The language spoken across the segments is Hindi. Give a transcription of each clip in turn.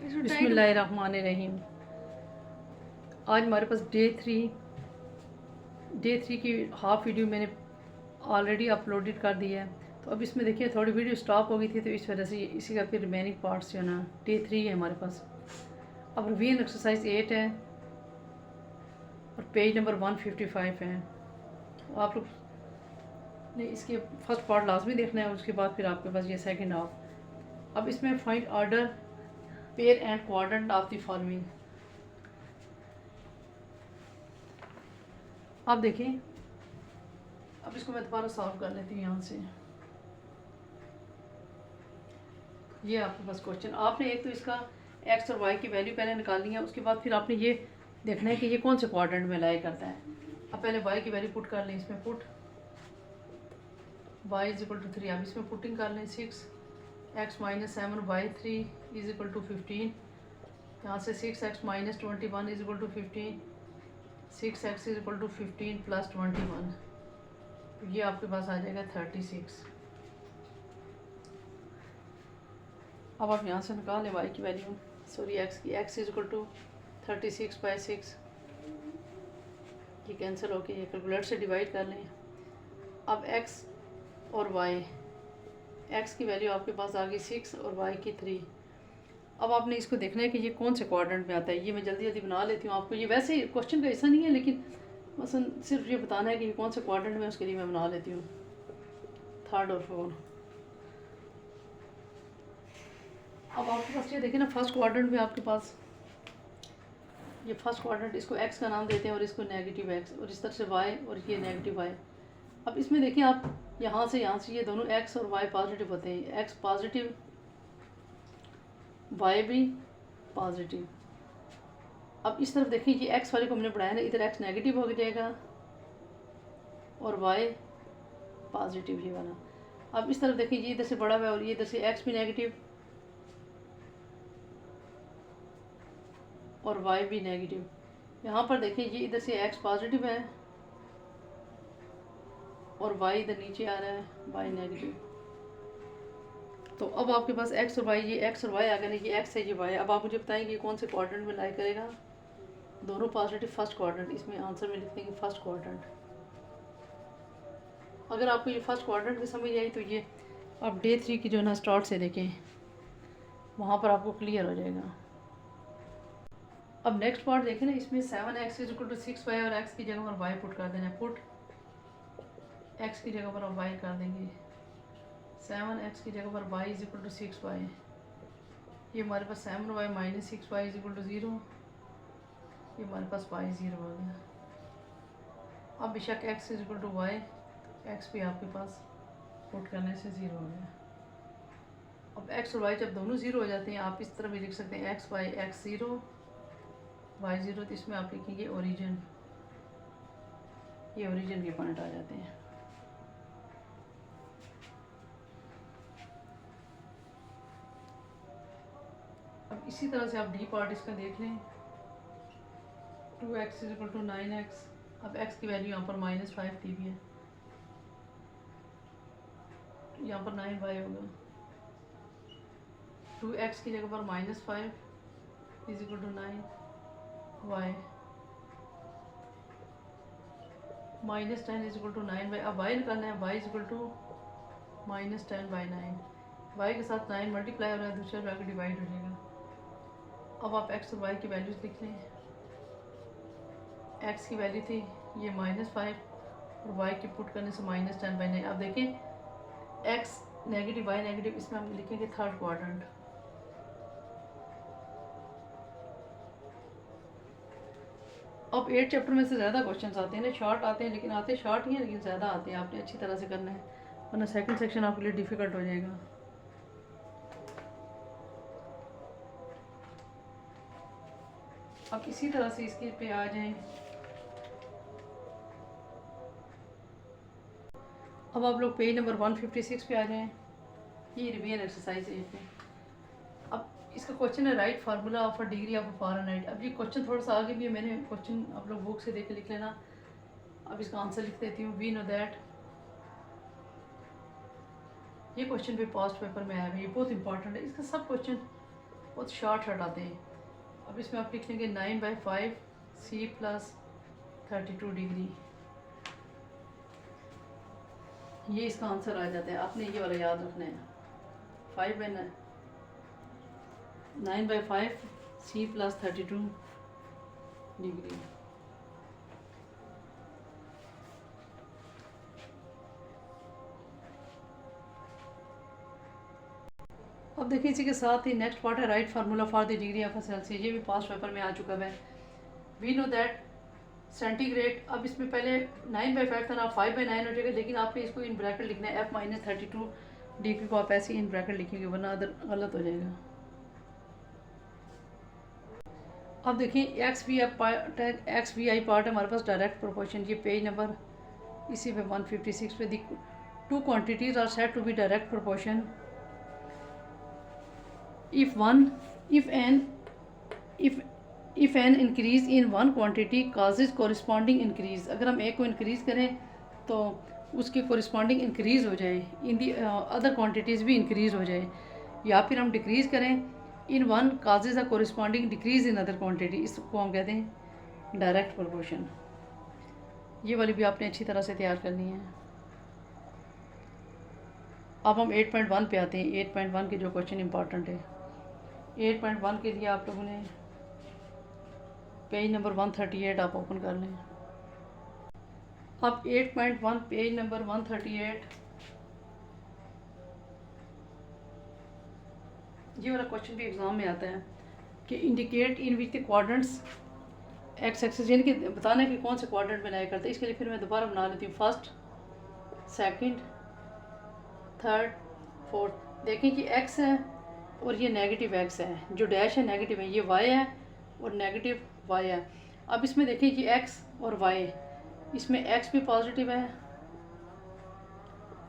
बिस्मिल्लाहिर्रहमानिर्रहीम। आज हमारे पास डे थ्री की हाफ वीडियो मैंने ऑलरेडी अपलोडेड कर दी है। तो अब इसमें देखिए थोड़ी वीडियो स्टॉप हो गई थी, तो इस वजह से इसी का फिर रिमेनिंग पार्ट्स जो है ना डे थ्री है हमारे पास। अब रिवीजन एक्सरसाइज 8 है और पेज नंबर 155 है। आप लोग ने इसके फर्स्ट पार्ट लाजमी देखना है, उसके बाद फिर आपके पास ये सेकंड हाफ। अब इसमें find order pair and quadrant of the following. आप देखें, अब इसको मैं दोबारा सॉल्व कर लेती हूँ यहाँ से। ये आपके पास क्वेश्चन, आपने एक तो इसका एक्स और वाई की वैल्यू पहले निकालनी है, उसके बाद फिर आपने ये देखना है कि ये कौन से क्वाड्रेंट में लाई करता है। अब पहले वाई की वैल्यू पुट कर लें, इसमें put y is equal to 3। अब इसमें पुटिंग कर लें 6 x minus 7 y 3 is equal to 15। यहाँ से 6x minus 21 is equal to 15, 6x is equal to 15 plus 21, ये आपके पास आ जाएगा 36। अब आप यहाँ से निकाल लें y की वैल्यू, सॉरी x की। x इज इक्वल टू 36/6, ये कैंसिल होके ये कैलकुलेटर से डिवाइड कर लें। अब x और y, x की वैल्यू आपके पास आ गई 6 और y की 3। अब आपने इसको देखना है कि ये कौन से क्वाड्रेंट में आता है। ये मैं जल्दी जल्दी बना लेती हूँ आपको, ये वैसे क्वेश्चन का ऐसा नहीं है, लेकिन मसलन सिर्फ ये बताना है कि ये कौन से क्वाड्रेंट में, उसके लिए मैं बना लेती हूँ थर्ड और फोर्थ। अब आपके पास ये देखें ना, फर्स्ट क्वाड्रेंट में आपके पास ये फर्स्ट क्वाड्रेंट, इसको x का नाम देते हैं और इसको नेगेटिव x, और इस तरह से y और ये नेगेटिव y। अब इसमें देखिए आप यहाँ से ये दोनों x और y पॉजिटिव होते हैं, x पॉजिटिव y भी पॉजिटिव। अब इस तरफ देखिए, ये x वाले को हमने बढ़ाया ना, इधर x नेगेटिव हो जाएगा और y पॉजिटिव ये वाला। अब इस तरफ देखिए, ये इधर से बड़ा हुआ है और ये इधर से x भी नेगेटिव और y भी नेगेटिव। यहाँ पर देखिए, ये इधर से x पॉजिटिव है और y इधर नीचे आ रहा है, y नेगेटिव। तो अब आपके पास x और y, ये x और y आ गए ना, ये x है ये y। अब आप मुझे बताएंगे कौन से क्वाड्रेंट में लाई करेगा। दोनों पॉजिटिव, फर्स्ट क्वाड्रेंट, इसमें आंसर में लिख देंगे फर्स्ट क्वाड्रेंट। अगर आपको ये फर्स्ट क्वाड्रेंट में समझ आई तो ये आप डे थ्री की जो है ना स्टार्ट से देखें, वहाँ पर आपको क्लियर हो जाएगा। अब नेक्स्ट पार्ट देखें ना, इसमें 7x is equal to 6y और x की जगह पर y पुट कर देना है। पुट x की जगह पर आप y कर देंगे, 7x की जगह पर y is equal to 6y। ये हमारे पास 7y minus 6y is equal to 0, ये हमारे पास y 0 आ गया। अब बेशक x is equal to y, x भी आपके पास पुट करने से 0 हो गया। अब x और y जब दोनों 0 हो जाते हैं, आप इस तरह भी लिख सकते हैं x y, x 0 y 0। तो इसमें आप लिखेंगे ओरिजिन, ये ओरिजिन के पॉइंट आ जाते हैं। अब इसी तरह से आप डी पार्ट इसका देख लें, 2x is equal to 9x। अब x की वैल्यू यहाँ पर -5 दी हुई है, यहाँ पर 9y होगा। 2x की जगह पर -5 is equal to 9y, -10 is equal to 9y। अब y निकालना है, y is equal to -10/9। y के साथ 9 मल्टीप्लाई हो रहा है, दूसरे पे आकर डिवाइड हो जाएगा। अब आप x और y की वैल्यूज लिख लें। x की वैल्यू थी ये -5 और y की पुट करने से -10/9। अब देखें, x नेगेटिव y नेगेटिव, इसमें हम लिखेंगे थर्ड क्वाड्रेंट। अब 8 चैप्टर में से ज़्यादा क्वेश्चंस आते हैं ना, शॉर्ट आते हैं, लेकिन आते शॉर्ट ही हैं, लेकिन ज़्यादा आते हैं। आपने अच्छी तरह से करना है, वरना सेकंड सेक्शन आपके लिए डिफ़िकल्ट हो जाएगा। अब इसी तरह से इसके पे आ जाएं। अब आप लोग पेज नंबर 156 पे आ जाएं। ये रिवीजन एक्सरसाइज 8 है। अब इसका क्वेश्चन है right formula of a degree of a Fahrenheit. अब ये क्वेश्चन थोड़ा सा आगे भी है, मैंने क्वेश्चन आप लोग बुक से देख के लिख लेना। अब इसका आंसर लिख देती हूँ। वी नो दैट, ये क्वेश्चन भी पास्ट पेपर में आया है, ये बहुत इंपॉर्टेंट है। इसका सब क्वेश्चन बहुत शॉर्ट हटाते हैं। अब इसमें आप लिख लेंगे 9/5 C प्लस 32 डिग्री, ये इसका आंसर आ जाता है। आपने ये वाला याद रखना है, 9/5 C प्लस 32 डिग्री। अब देखिए इसी के साथ ही नेक्स्ट पार्ट है right formula for the degree of a Celsius. ये भी पास्ट पेपर में आ चुका है। वी नो दैट सेंटीग्रेड, अब इसमें पहले 9/5 था ना, 5/9 हो जाएगा, लेकिन आपने इसको इन ब्रैकेट लिखना है। F-32 डिग्री को आप ऐसे इन ब्रैकेट लिखेंगे, वरना अदर गलत हो जाएगा। अब देखिए एक्स वी आई पार्ट हमारे पास डायरेक्ट प्रोपोर्शन, ये पेज नंबर इसी पे 156 पे the two quantities are said to be direct proportion if an increase in one quantity causes corresponding increase, अगर हम एक को इंक्रीज़ करें तो उसके corresponding इंक्रीज़ हो जाए, इन दी अदर क्वांटिटीज़ भी इंक्रीज़ हो जाए, या फिर हम डिक्रीज़ करें in one causes a corresponding decrease in other quantity, इसको हम कहते हैं डायरेक्ट प्रोपोर्शन। ये वाली भी आपने अच्छी तरह से तैयार करनी है। अब हम 8.1 पे आते हैं। 8.1 के जो क्वेश्चन इंपॉर्टेंट है, 8.1 के लिए आप लोगों ने पेज नंबर 138 आप ओपन कर लें। अब 8.1 पेज नंबर 138, ये वाला क्वेश्चन भी एग्ज़ाम में आता है कि indicate in which the quadrants x axis, यानी कि बताना कि कौन से क्वाड्रेंट में लाया करते हैं। इसके लिए फिर मैं दोबारा बना लेती हूँ, फर्स्ट, सेकंड, थर्ड, फोर्थ। देखें कि एक्स है और ये नेगेटिव एक्स है, जो डैश है नेगेटिव है, ये वाई है और नेगेटिव वाई है। अब इसमें देखिए ये एक्स और वाई, इसमें एक्स भी पॉजिटिव है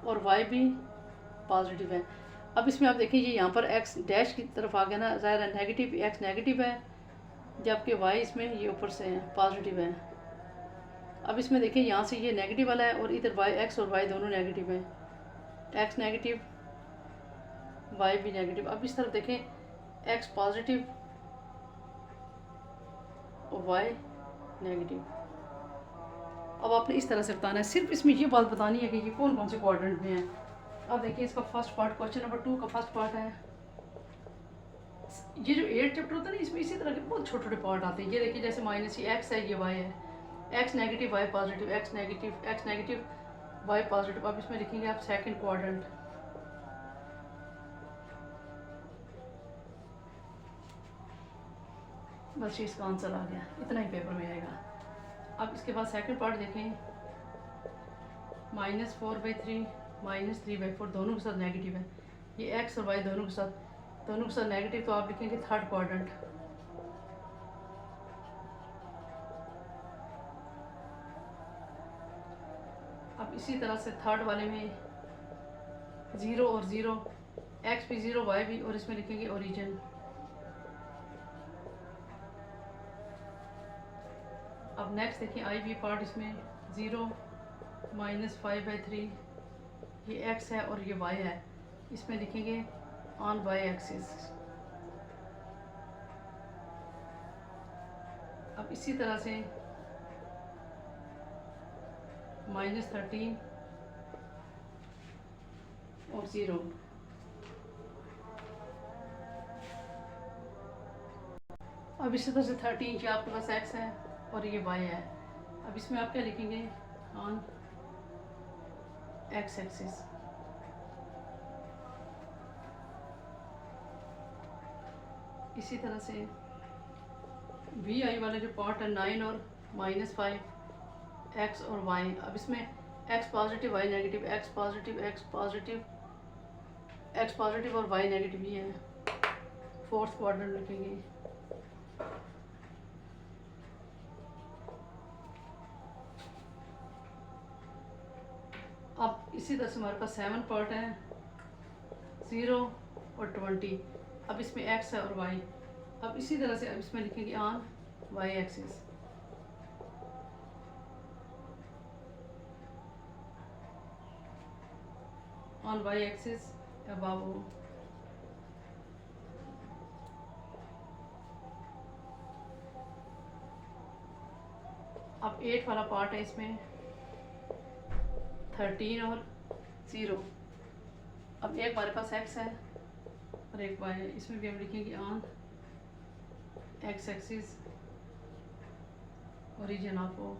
और वाई भी पॉजिटिव है। अब इसमें आप देखिए ये यहाँ पर एक्स डैश की तरफ आ गया ना, ज़ाहिर है नेगेटिव, एक्स नेगेटिव है, जबकि वाई इसमें ये ऊपर से है पॉजिटिव है। अब इसमें देखिए यहाँ से ये नेगेटिव वाला है और इधर वाई, एक्स और वाई दोनों नेगेटिव हैं, एक्स नेगेटिव, वाई भी नेगेटिव। अब इस तरफ देखें एक्स पॉजिटिव और वाई नेगेटिव। अब आपने इस तरह से बताना है, सिर्फ इसमें ये बात बतानी है कि ये कौन कौन से क्वाड्रेंट में है। अब देखिए इसका फर्स्ट पार्ट, क्वेश्चन नंबर 2 का फर्स्ट पार्ट है। ये जो 8 चैप्टर होता है ना, इसमें इसी तरह के बहुत छोटे छोटे पार्ट आते हैं। ये देखिए जैसे माइनस, ये एक्स है, ये वाई है, x negative y positive, x negative y positive. अब इसमें लिखेंगे आप सेकंड क्वाड्रेंट, बस इसका आंसर आ गया, इतना ही पेपर में आएगा। अब इसके बाद सेकंड पार्ट देखें, -4/3 -3/4 दोनों के साथ नेगेटिव है, ये एक्स और वाई दोनों के साथ नेगेटिव, तो आप लिखेंगे थर्ड क्वाड्रेंट। अब इसी तरह से थर्ड वाले में 0 और 0, एक्स भी 0 वाई भी, और इसमें लिखेंगे ओरिजिन। अब नेक्स्ट देखिए आई बी पार्ट, इसमें 0 -5/3, ये एक्स है और ये वाई है, इसमें लिखेंगे ऑन वाई एक्सिस। अब इसी तरह से -13 और 0। अब इसी तरह से 13 जो आपके पास एक्स है और ये वाई है। अब इसमें आप क्या लिखेंगे, ऑन एक्स एक्सिस। इसी तरह से वी आई वाला जो पार्ट है 9 और -5, एक्स और वाई। अब इसमें x positive y negative, x positive और वाई नेगेटिव ही है, फोर्थ क्वाड्रेंट लिखेंगे। अब इसी तरह से हमारे पास 7 पार्ट है, 0 और 20। अब इसमें एक्स है और वाई। अब इसी तरह से अब इसमें लिखेंगे on Y axis. On Y axis above अब 8 वाला पार्ट है इसमें 13 और 0। अब एक हमारे पास x है और एक y है, इसमें भी हम लिखेंगे on x axis origin of O।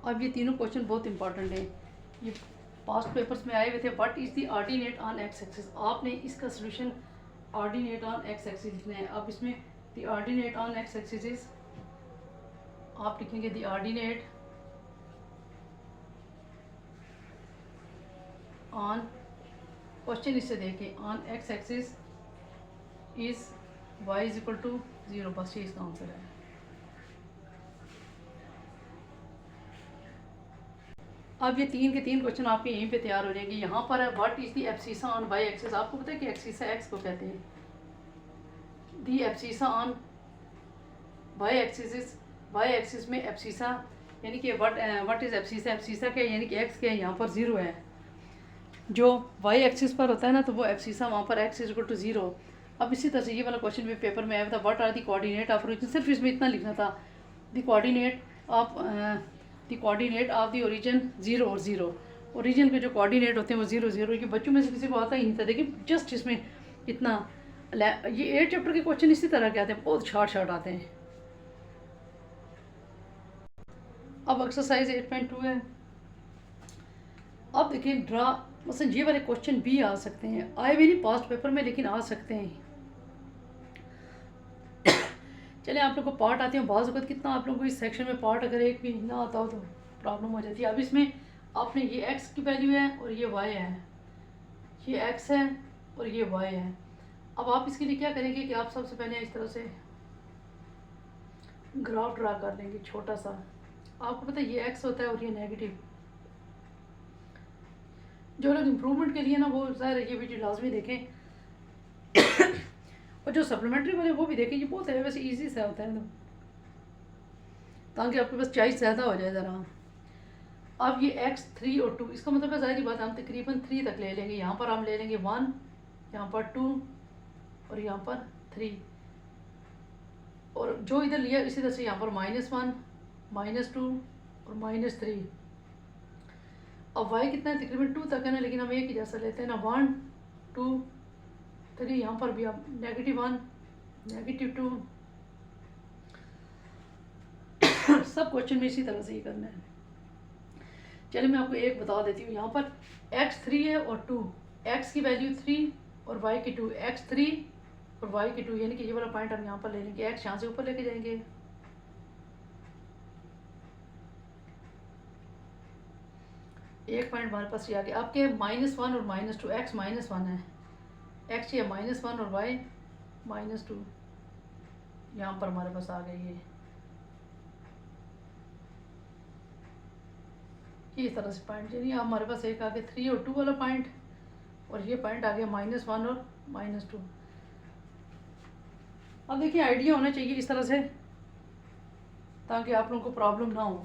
अब ये तीनों क्वेश्चन बहुत इंपॉर्टेंट है, ये पास्ट पेपर्स में आए हुए थे। What is the ordinate on x axis, आपने इसका solution ordinate on x axis लिखना है। अब इसमें the ordinate on x axis is, आप लिखेंगे द ऑर्डिनेट ऑन, क्वेश्चन इससे देखें, on x axis is y is equal to 0, बस ये इसका आंसर है। अब ये तीन के तीन क्वेश्चन आपके यहीं पे तैयार हो जाएंगे। यहाँ पर है what is the abscissa on Y axis, आपको पता है कि एक्सिसा एक्स को कहते हैं। The abscissa on Y axis is, Y axis में एब्सिसा यानी कि व्हाट इज एब्सिसा, एब्सिसा क्या यानी कि एक्स क्या है, यहाँ पर 0 है। जो वाई एक्सिस पर होता है ना, तो वो एब्सिसा वहाँ पर एक्स इज इक्वल टू 0। अब इसी तरह से ये वाला क्वेश्चन भी पेपर में आया था, what are the coordinate of origin, सिर्फ इसमें इतना लिखना था, the coordinate of the coordinate of the origin 0 और 0। ओरिजिन के जो कोऑर्डिनेट होते हैं वो 0 0, ये बच्चों में से किसी को आता ही नहीं था। देखिए जस्ट इसमें इतना, ये 8 चैप्टर के क्वेश्चन इसी तरह के आते हैं, बहुत शार्ट आते हैं। अब एक्सरसाइज 8.2 है। अब देखिए ड्रा, मतलब ये वाले क्वेश्चन भी आ सकते हैं, आए भी नहीं पास्ट पेपर में लेकिन आ सकते हैं। चले आप लोग को पार्ट आते हैं, बाज़ वक़्त कितना आप लोगों को इस सेक्शन में पार्ट अगर एक भी ना आता हो तो प्रॉब्लम हो जाती है। अब इसमें आपने ये x की वैल्यू है और ये y है, ये x है और ये y है। अब आप इसके लिए क्या करेंगे कि आप सबसे पहले इस तरह से ग्राफ ड्रा कर लेंगे छोटा सा। आपको पता है ये x होता है और ये नेगेटिव। जो लोग इम्प्रूवमेंट के लिए ना, वो ज़ाहिर है ये वीडियो लाजमी देखें और जो सप्लीमेंट्री वाले वो भी देखें, ये बहुत है वैसे इजी सा होता है, ताकि आपके पास चॉइस ज़्यादा हो जाए ज़रा। अब ये x 3 और 2, इसका मतलब है ज़ाहिर बात हम तकरीबन 3 तक ले लेंगे। यहाँ पर हम ले लेंगे 1, यहाँ पर 2 और यहाँ पर 3, और जो इधर लिया इसी तरह से यहाँ पर -1 -2 और -3। अब y कितना है, तकरीबन 2 तक है ना, लेकिन हम एक ही जैसा लेते हैं ना, 1 2 3। यहाँ पर भी आप -1 -2 सब क्वेश्चन में इसी तरह से ही करना है। चलिए मैं आपको एक बता देती हूँ, यहाँ पर x 3 है और 2, x की वैल्यू 3 और y की 2, x 3 और y की 2, यानी कि ये वाला पॉइंट हम यहाँ पर ले लेंगे, x यहाँ से ऊपर लेके जाएंगे। एक पॉइंट हमारे पास ये आ गया। आपके -1 और -2, x -1 है, x ये -1 और y -2, यहाँ पर हमारे पास आ गई है ये इस तरह से पॉइंट, यानी हमारे पास एक आ गया 3 और 2 वाला पॉइंट, और ये पॉइंट आ गया -1 और -2। अब देखिए आइडिया होना चाहिए इस तरह से, ताकि आप लोगों को प्रॉब्लम ना हो।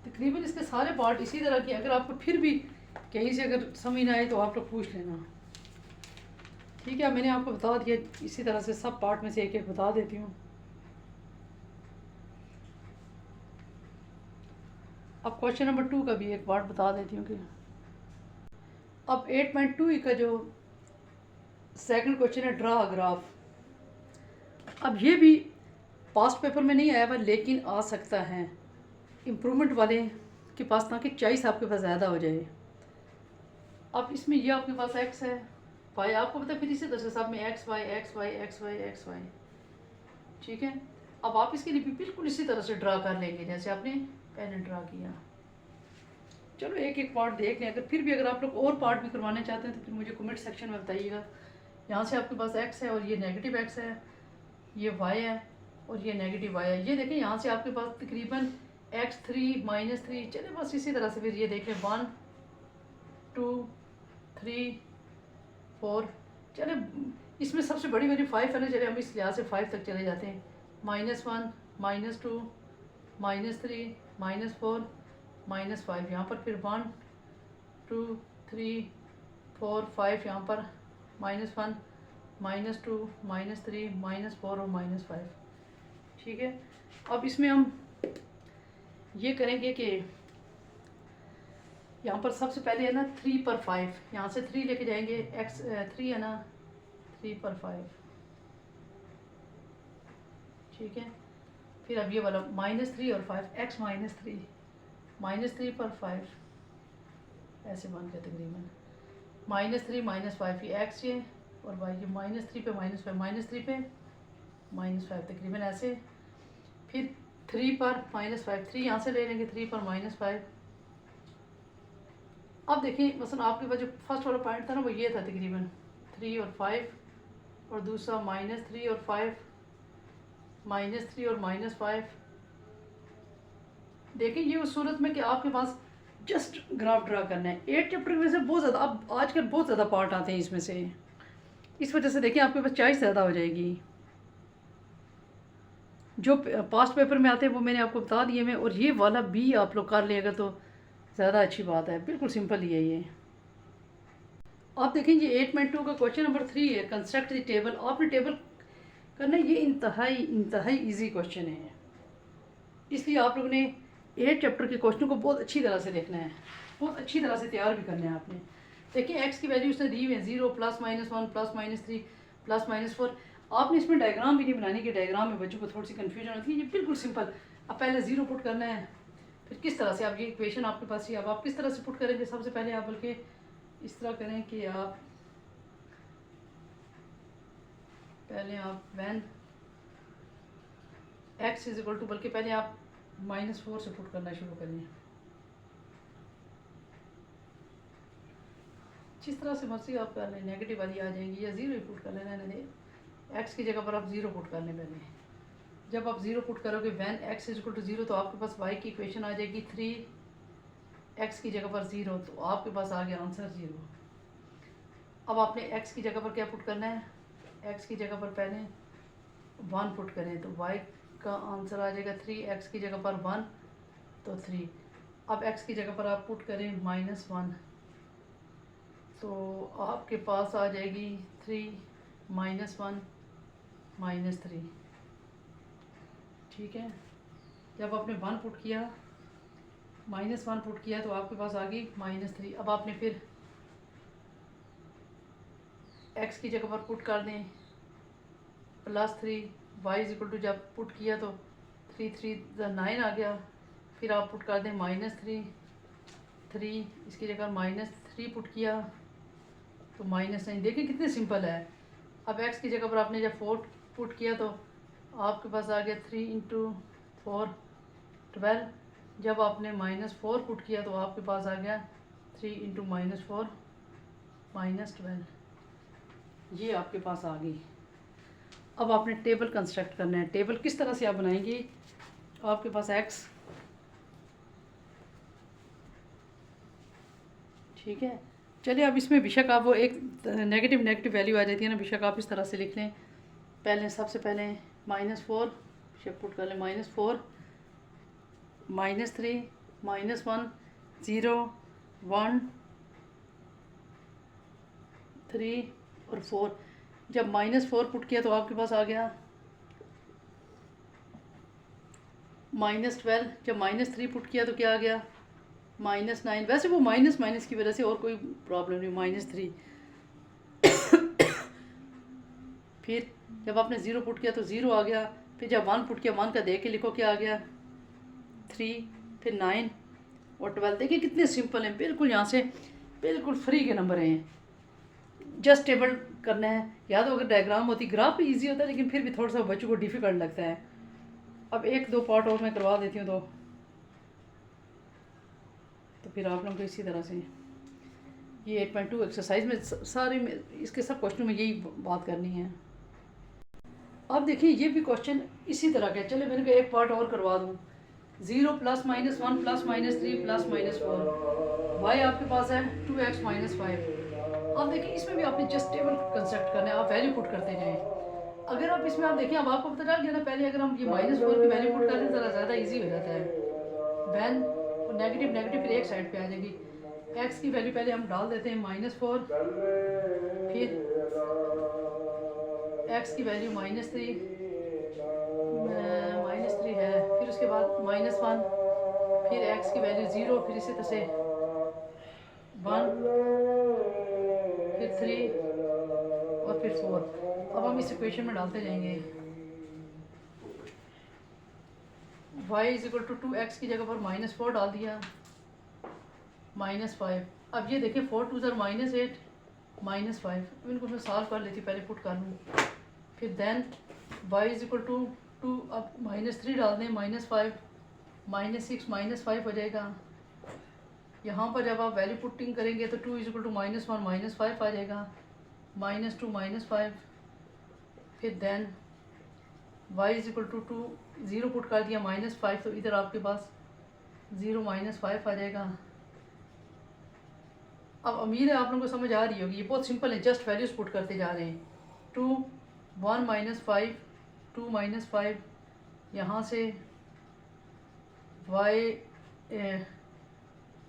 तकरीबन इसके सारे पार्ट इसी तरह के, अगर आपको फिर भी कहीं से अगर समझ ना आए तो आप लोग पूछ लेना, ठीक है। मैंने आपको बता दिया, इसी तरह से सब पार्ट में से एक एक बता देती हूँ। अब क्वेश्चन नंबर 2 का भी एक पार्ट बता देती हूँ कि अब 8.2 का जो सेकंड क्वेश्चन है, ड्रा अ ग्राफ। अब ये भी पास्ट पेपर में नहीं आया हुआ, लेकिन आ सकता है इम्प्रूवमेंट वाले के पास, ताकि चॉइस आपके पास ज़्यादा हो जाए। अब इसमें ये आपके पास x है, y आपको पता है, फिर इसी तरह से सब में x y x y x y x y, ठीक है। अब आप इसके लिए भी बिल्कुल इसी तरह से ड्रा कर लेंगे जैसे आपने पहले ड्रा किया। चलो एक एक पार्ट देख लें, अगर फिर भी अगर आप लोग और पार्ट भी करवाना चाहते हैं तो फिर मुझे कमेंट सेक्शन में बताइएगा। यहाँ से आपके पास x है और ये नेगेटिव x है, ये y है और ये नेगेटिव y है। ये देखें यहाँ से आपके पास तकरीबन x 3 -3, चले बस इसी तरह से फिर ये देख लें 1 2 3 4, चले इसमें सबसे बड़ी वैल्यू 5 है ना, चले हम इस लिहाज से 5 तक चले जाते हैं। -1 -2 -3 -4 -5 यहाँ पर, फिर 1 2 3 4 5 यहाँ पर, -1 -2 -3 -4 और -5। ठीक है, अब इसमें हम ये करेंगे कि यहाँ पर सबसे पहले है ना 3 पर 5, यहाँ से 3 लेके जाएंगे, x 3 है ना, 3 पर 5। ठीक है, फिर अब ये वाला -3 और 5, x -3 -3 पर 5 ऐसे बन गया तकरीबन, -3 -5 ये x ये और y ये, -3 पे -5 -3 पे -5 तकरीबन ऐसे। फिर 3 पर -5, 3 यहाँ से ले लेंगे, 3 पर -5। अब देखिए मसलन आपके पास जो फर्स्ट वाला पॉइंट था ना वो ये था तकरीबन 3 और 5, और दूसरा -3 और 5, -3 और -5। देखिए ये उस सूरत में कि आपके पास जस्ट ग्राफ ड्रा करना है। 8 चैप्टर में से बहुत ज़्यादा, अब आजकल बहुत ज़्यादा पार्ट आते हैं इसमें से, इस वजह से देखिए आपके पास चॉइस ज़्यादा हो जाएगी। जो पास्ट पेपर में आते हैं वो मैंने आपको बता दिए मैं, और ये वाला भी आप लोग कर लेगा तो ज़्यादा अच्छी बात है, बिल्कुल सिंपल ही है ये। आप देखें ये 8.2 का क्वेश्चन नंबर 3 है, कंस्ट्रक्ट द टेबल। आपने टेबल करना, ये इंतहाई इजी क्वेश्चन है, इसलिए आप लोगों ने 8 चैप्टर के क्वेश्चन को बहुत अच्छी तरह से देखना है, बहुत अच्छी तरह से तैयार भी करना है आपने। देखिए एक्स की वैल्यू उसने दी हुई है 0 +-1 +-3 +-4। आपने इसमें डायग्राम भी नहीं बनानी कि डायग्राम में बच्चों को थोड़ी सी कन्फ्यूजन होती है, ये बिल्कुल सिंपल। अब पहले 0 पुट करना है, फिर किस तरह से आप ये इक्वेशन आपके पास ही, अब आप किस तरह से पुट करेंगे, सबसे पहले आप बल्कि इस तरह करें कि आप पहले वैन x = बल्कि पहले आप -4 से पुट करना शुरू करें, जिस तरह से मर्जी आप कर लें, नेगेटिव वाली आ जाएंगी, या 0 ही पुट कर लेना है। x की जगह पर आप 0 पुट कर लें पहले। जब आप 0 पुट करोगे वैन x = 0 तो आपके पास y की इक्वेशन आ जाएगी 3x की जगह पर 0, तो आपके पास आ गया आंसर 0। अब आपने x की जगह पर क्या पुट करना है, x की जगह पर पहले 1 पुट करें तो y का आंसर आ जाएगा 3, x की जगह पर 1 तो 3। अब x की जगह पर आप पुट करें -1 तो आपके पास आ जाएगी 3 -1 -3। ठीक है, जब आपने 1 पुट किया, -1 पुट किया तो आपके पास आ गई -3। अब आपने फिर x की जगह पर पुट कर दें +3, y = जब पुट किया तो 3 3 9 आ गया, फिर आप पुट कर दें -3 3, इसकी जगह -3 पुट किया तो -9। देखिए कितने सिंपल है। अब x की जगह पर आपने जब 4 पुट किया तो आपके पास आ गया 3 × 4 12। जब आपने -4 पुट किया तो आपके पास आ गया 3 × -4 -12। ये आपके पास आ गई। अब आपने टेबल कंस्ट्रक्ट करना है। टेबल किस तरह से आप बनाएंगे, आपके पास x, ठीक है। चलिए अब इसमें बेशक आप वो एक नेगेटिव वैल्यू आ जाती है ना, बेशक आप इस तरह से लिख लें। पहले सबसे पहले -4 शेप पुट कर लें, -4 -3 -1 0 1 3 और 4। जब -4 पुट किया तो आपके पास आ गया -12। जब -3 पुट किया तो क्या आ गया -9। वैसे वो माइनस की वजह से, और कोई प्रॉब्लम नहीं, -3। फिर जब आपने 0 पुट किया तो 0 आ गया। फिर जब 1 पुट किया, 1 का देख के लिखो क्या आ गया 3, फिर 9 और 12। देखिए कितने सिंपल हैं, बिल्कुल यहाँ से बिल्कुल फ्री के नंबर हैं। जस्ट टेबल करना है, या तो अगर डायग्राम होती, ग्राफ भी ईजी होता है लेकिन फिर भी थोड़ा सा बच्चों को डिफ़िकल्ट लगता है। अब 1-2 पार्ट और मैं करवा देती हूँ तो फिर आप लोगों को इसी तरह से ये 8.2 एक्सरसाइज में सारे में इसके सब क्वेश्चनों में यही बात करनी है। अब देखिए ये भी क्वेश्चन इसी तरह का है। चले मैंने कहा एक पार्ट और करवा दूँ। 0 +-1 +-3 +-4, y आपके पास है 2x - 5। अब देखिए इसमें भी आपने जस्ट टेबल कंस्ट्रक्ट करना है, आप वैल्यू पुट करते जाएं। अगर आप इसमें आप देखिए, अब आपको पता चल गया ना, पहले अगर हम ये -4 की वैल्यू पुट कर दें ज़रा ज़्यादा इजी हो जाता है। वैन, और नेगेटिव नेगेटिव फिर एक साइड पे आ जाएगी। एक्स की वैल्यू पहले हम डाल देते हैं -4, फिर एक्स की वैल्यू -3 है, फिर उसके बाद -1, फिर एक्स की वैल्यू 0, फिर इसी तरह से 1, फिर 3 और फिर 4। अब हम इस इक्वेशन में डालते जाएंगे। y is equal to 2x की जगह पर -4 डाल दिया, -5। अब ये देखिए 4 2 ज़र -8, -5। इनको मैं सॉल्व कर लेती, पहले पुट कर लूँ। फिर then y is equal to 2, अब -3 डाल दें, -5, -6, -5 हो जाएगा। यहाँ पर जब आप वैल्यू पुटिंग करेंगे तो 2 इज इक्वल टू -1, -5 आ जाएगा, -2, -5। फिर then y is equal to 2, 0 put कर दिया, -5, तो इधर आपके पास 0 -5 आ जाएगा। अब उम्मीद है आप लोगों को समझ आ रही होगी, ये बहुत सिंपल है, जस्ट वैल्यूज पुट करते जा रहे हैं। 2 1 -5 2 -5, यहाँ से y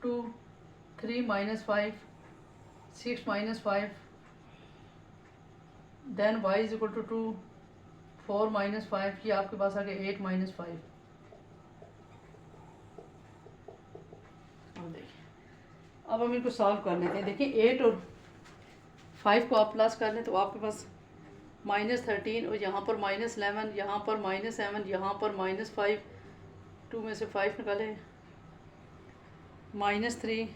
2 3 -5 6 -5, then y is equal to 2 4 -5, ये आपके पास आ गया 8 -5। अब देखिए, अब हम इनको सॉल्व कर लेते हैं। देखिए 8 और 5 को आप प्लस कर लें तो आपके पास -13 और यहाँ पर -11, यहाँ पर -7, यहाँ पर -5, 2 में से 5 निकालें, -3,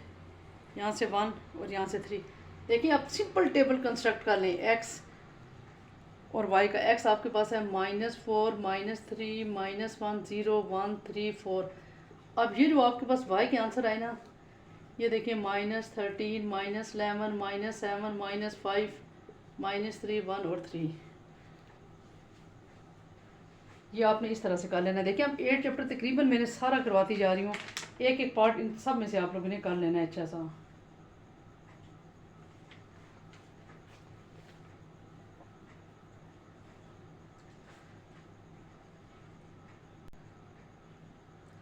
यहाँ से 1 और यहाँ से 3। देखिए आप सिंपल टेबल कंस्ट्रक्ट कर लें x और y का। x आपके पास है -4 -3 -1 0 1 3 4। अब ये जो आपके पास y के आंसर आए ना, ये देखिए -13 -11 -7 -5 -3 1 और 3, ये आपने इस तरह से कर लेना है। देखिए अब 8 चैप्टर तकरीबन मैंने सारा करवाती जा रही हूँ, एक एक पार्ट इन सब में से आप लोगों ने कर लेना है अच्छा सा।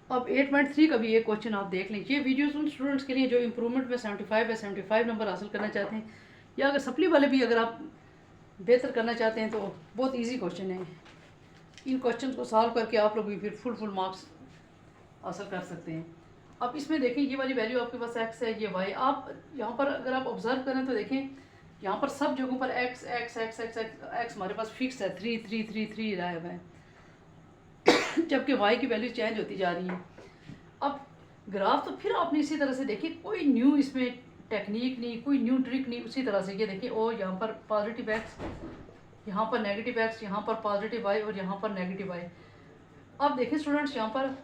अब 8.3 का भी एक क्वेश्चन आप देख लें। ये वीडियोस उन स्टूडेंट्स के लिए जो इम्प्रूवमेंट में 75 या 75 नंबर हासिल करना चाहते हैं, या अगर सप्ली वाले भी अगर आप बेहतर करना चाहते हैं तो बहुत इजी क्वेश्चन है। इन क्वेश्चन को सॉल्व करके आप लोग भी फिर फुल मार्क्स हासिल कर सकते हैं। अब इसमें देखें ये वाली वैल्यू आपके पास x है, ये y। आप यहाँ पर अगर आप ऑब्जर्व करें तो देखें यहाँ पर सब जगहों पर x x x x x x हमारे पास फिक्स है, 3 3 3 3 रहा है, जबकि y की वैल्यू चेंज होती जा रही है। अब ग्राफ तो फिर आपने इसी तरह से देखिए, कोई न्यू इसमें टेक्निक नहीं, कोई न्यू ट्रिक नहीं, उसी तरह से ये देखिए ओ यहाँ पर पॉजिटिव x, यहाँ पर नेगेटिव x, यहाँ पर पॉजिटिव y और यहाँ पर नेगेटिव y। अब देखें स्टूडेंट्स, यहाँ पर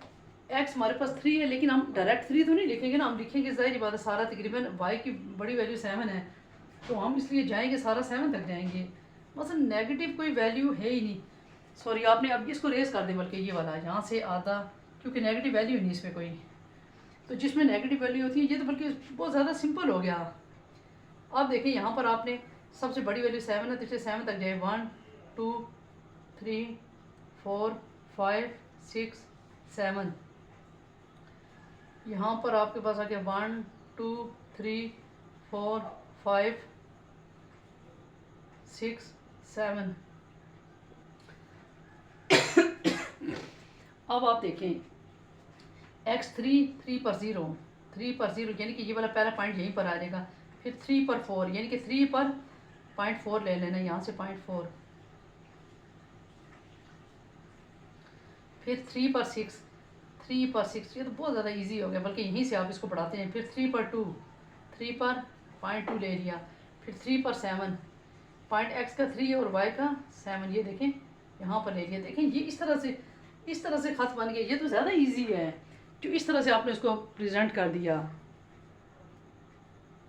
x हमारे पास 3 है, लेकिन हम डायरेक्ट 3 तो नहीं लिखेंगे ना, हम लिखेंगे ज़ाहिर बात है सारा तकरीबन y की बड़ी वैल्यू 7 है, तो हम इसलिए जाएंगे सारा 7 तक जाएंगे। मतलब नेगेटिव कोई वैल्यू है ही नहीं। सॉरी, आपने अब इसको रेस कर दें, बल्कि ये वाला यहाँ से आधा, क्योंकि नेगेटिव वैल्यू नहीं इसमें कोई, तो जिसमें नेगेटिव वैल्यू होती है ये तो बल्कि बहुत ज़्यादा सिंपल हो गया। अब देखिए यहाँ पर आपने सबसे बड़ी वैल्यू 7 है, तो इससे 7 तक जाए, 1 2 3 4 5 6 7। यहाँ पर आपके पास आ गया 1 2 3 4 5 6 7। अब आप देखें x 3 पर 0, 3 पर 0 यानी कि ये वाला पहला पॉइंट यहीं पर आ जाएगा। फिर 3 पर 4 यानी कि 3 पर 0.4 ले लेना, यहाँ से 0.4। फिर 3 पर 6, 3 पर 6, ये तो बहुत ज़्यादा इजी हो गया, बल्कि यहीं से आप इसको बढ़ाते हैं। फिर 3 पर 2, 3 पर 0.2 ले लिया। फिर 3 पर 7, पॉइंट x का 3 और y का 7, ये देखें यहाँ पर ले लिया। देखें ये इस तरह से खत बन गया। ये तो ज़्यादा इजी है जो इस तरह से आपने इसको प्रेजेंट कर दिया,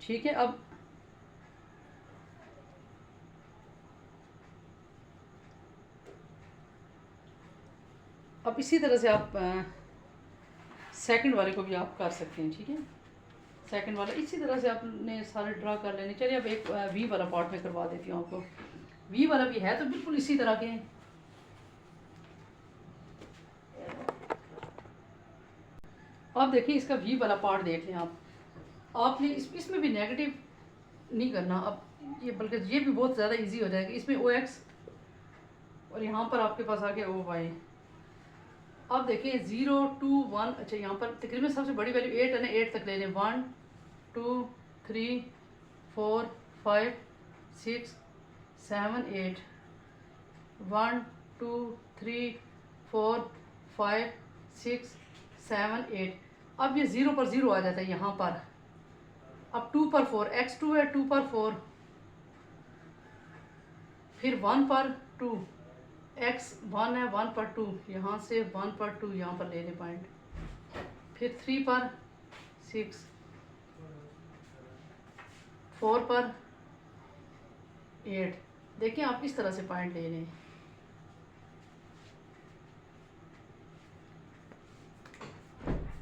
ठीक है। अब इसी तरह से आप सेकंड वाले को भी आप कर सकते हैं, ठीक है। सेकंड वाला इसी तरह से आपने सारे ड्रा कर लेने। चलिए अब एक वी वाला पार्ट में करवा देती हूँ आपको। वी वाला भी है तो बिल्कुल इसी तरह के। अब देखिए इसका वी वाला पार्ट देख लें आप। आपने इसमें भी नेगेटिव नहीं करना अब, ये बल्कि ये भी बहुत ज़्यादा इजी हो जाएगा। इसमें ओ एक्स और यहाँ पर आपके पास आ गया ओ वाई। अब देखिए 0 2 1, अच्छा यहाँ पर तकरीबन सबसे बड़ी वैल्यू 8 है ना, 8 तक ले लें। 1 2 3 4 5 6 7 8, 1 2 3 4 5 6 7 8। अब ये 0 पर 0 आ जाता है यहाँ पर। अब 2 पर 4, x2 है 2 पर 4, फिर 1 पर 2, x 1 है 1 पर 2, यहाँ से 1 पर 2 यहाँ पर ले लें पॉइंट, फिर 3 पर 6, 4 पर 8। देखिए आप इस तरह से पॉइंट ले लें।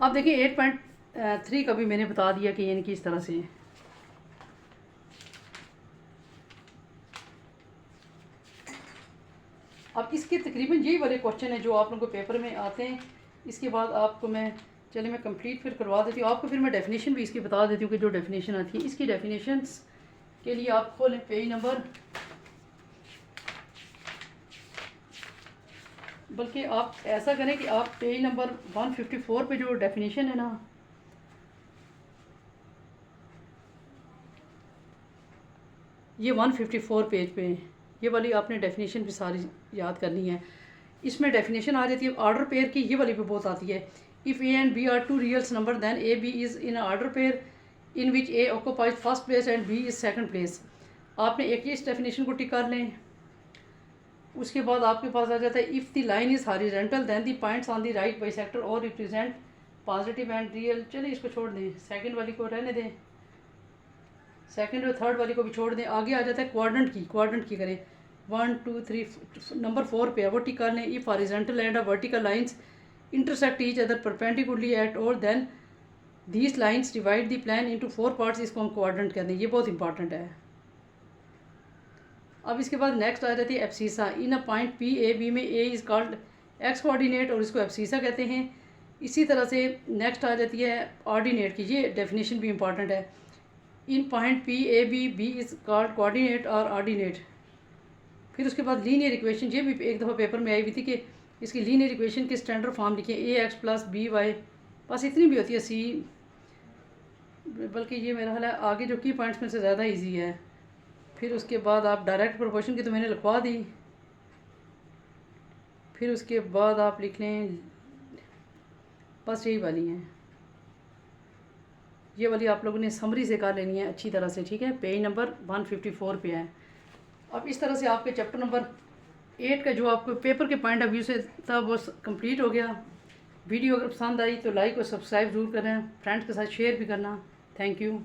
अब देखिए 8.3 का भी मैंने बता दिया कि यानी कि इस तरह से है। अब इसके तकरीबन यही वाले क्वेश्चन है जो आप लोगों को पेपर में आते हैं। इसके बाद आपको मैं कंप्लीट फिर करवा देती हूँ आपको। फिर मैं डेफिनेशन भी इसकी बता देती हूँ कि जो डेफिनेशन आती है। इसकी डेफिनेशंस के लिए आप खोलें पेज नंबर, बल्कि आप ऐसा करें कि आप पेज नंबर 154 पे जो डेफिनेशन है ना, ये 154 पेज पे ये वाली आपने डेफिनेशन भी सारी याद करनी है। इसमें डेफिनेशन आ जाती है ऑर्डर पेयर की, ये वाली भी बहुत आती है। If A and B are two reals number then A B is in order pair in which A occupies first place and B is second place. आपने एक ये इस डेफिनेशन को टिक कर लें। उसके बाद आपके पास आ जाता है if the line is horizontal then the points on the right bisector और रिप्रेजेंट पॉजिटिव एंड रियल। चलिए इसको छोड़ दें, सेकंड वाली को रहने दें, सेकंड और थर्ड वाली को भी छोड़ दें। आगे आ जाता है क्वाड्रेंट की करें। 1 2 3 नंबर 4 पे है वो टिक कर लें। If horizontal and vertical lines intersect each other perpendicularly at और then these lines divide the plane into 4 parts, इसको हम क्वाड्रेंट कहते हैं। ये बहुत इंपॉर्टेंट है। अब इसके बाद नेक्स्ट आ जाती है abscissa. In a point P A B में A is called X coordinate और इसको एब्सिसा कहते हैं। इसी तरह से नेक्स्ट आ जाती है ऑर्डिनेट की, ये डेफिनेशन भी इंपॉर्टेंट है। In point P A B B is called coordinate और ऑर्डिनेट। फिर उसके बाद लीनियर इक्वेशन, ये भी एक दफ़ा पेपर में आई हुई थी कि इसकी लीनियर इक्वेशन की स्टैंडर्ड फॉर्म लिखिए ए एक्स प्लस बी वाई, बस इतनी भी होती है सी। बल्कि ये मेरा ख्याल है आगे जो की पॉइंट्स में से ज़्यादा इजी है। फिर उसके बाद आप डायरेक्ट प्रोपोर्शन की तो मैंने लिखवा दी। फिर उसके बाद आप लिख लें, बस यही वाली हैं। ये वाली आप लोगों ने समरी से कर लेनी है अच्छी तरह से, ठीक है। पेज नंबर 154 पे है। अब इस तरह से आपके चैप्टर नंबर 8 का जो आपको पेपर के पॉइंट ऑफ व्यू से था वो कंप्लीट हो गया। वीडियो अगर पसंद आई तो लाइक और सब्सक्राइब ज़रूर करें, फ्रेंड्स के साथ शेयर भी करना। Thank you.